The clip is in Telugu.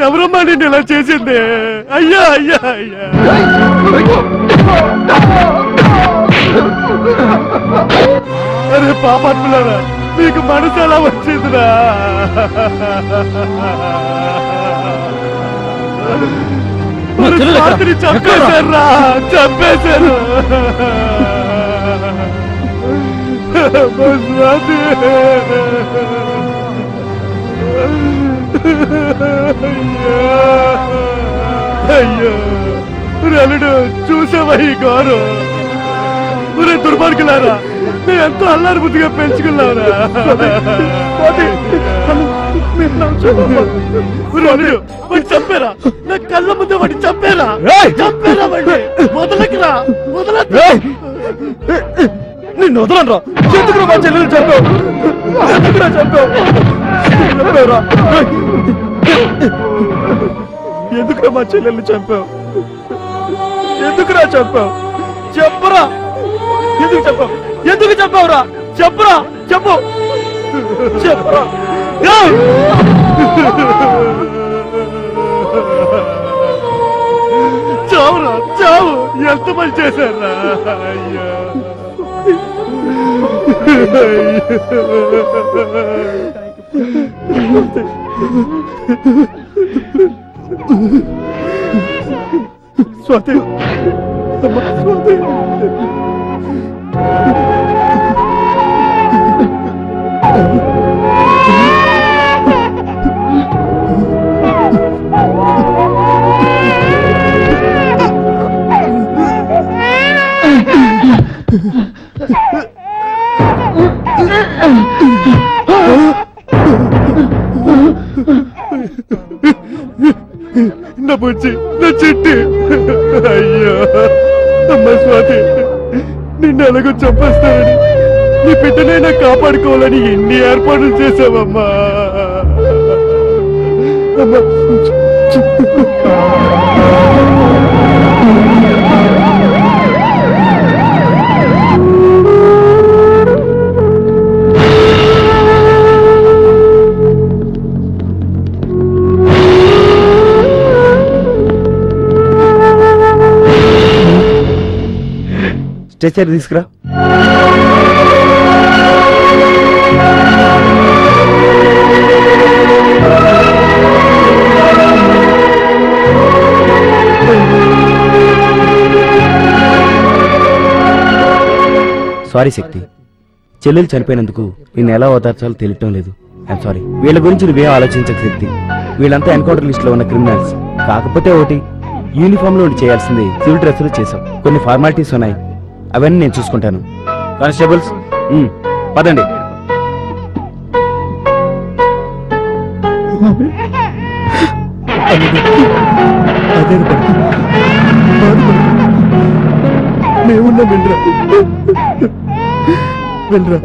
ఎవరమ్మా నిన్ను ఇలా చేసింది? అయ్యా అయ్యా అయ్యా అరే పాపాత్ములారా, మీకు మనసు ఎలా వచ్చిందిరా? రాత్రి చంపేశారా? చంపేశారు. అయ్యో రలుడు, చూసావా ఈ గౌరు? ఒరే దుర్మార్గులారా, నేను ఎంతో అల్లారు బుద్ధిగా పెంచుకున్నారా? రలుడు వాడి చంపారా? నా కళ్ళ ముందు వాడి చంపారా? చంపారా వాడి? మొదలకిరా, మొదలరా. నిన్ను వదలరా. ఎందుకురా మా చెల్లెలు చంపావు? ఎందుకురా చంపావు? ఎందుకురా మా చెల్లెల్ని చంపావు? ఎందుకురా చంపావు? చెప్పరా. ఎందుకు చెప్పావు? ఎందుకు చెప్పావురా? చెప్పరా, చెప్పు, చెప్పరా. చావురా, చావు. ఎంత పని చేశారా? అయ్యో స్వాతి, స్వాతి. నా బుజ్జి, నా చిట్టి. అయ్యో అమ్మ స్వాతి, నిన్ను ఎలాగో చంపేస్తానని, నీ బిడ్డనైనా కాపాడుకోవాలని ఎన్ని ఏర్పాట్లు చేసావమ్మా. అమ్మా స్ట్రెచర్ తీసుకురా. సారీ శక్తి, చెల్లెలు చనిపోయినందుకు నిన్ను ఎలా ఓదార్చాలో తెలియటం లేదు. I'm sorry. వీళ్ళ గురించి నువ్వేం ఆలోచించక శక్తి. వీళ్ళంతా ఎన్కౌంటర్ లిస్ట్ లో ఉన్న క్రిమినల్స్. కాకపోతే ఒకటి, యూనిఫామ్ లో చేయాల్సింది సివిల్ డ్రెస్ లో చేసాం. కొన్ని ఫార్మాలిటీస్ ఉన్నాయి, అవన్నీ నేను చూసుకుంటాను. కానిస్టేబుల్స్ పదండి. మేమున్నా వినరా, వినరా.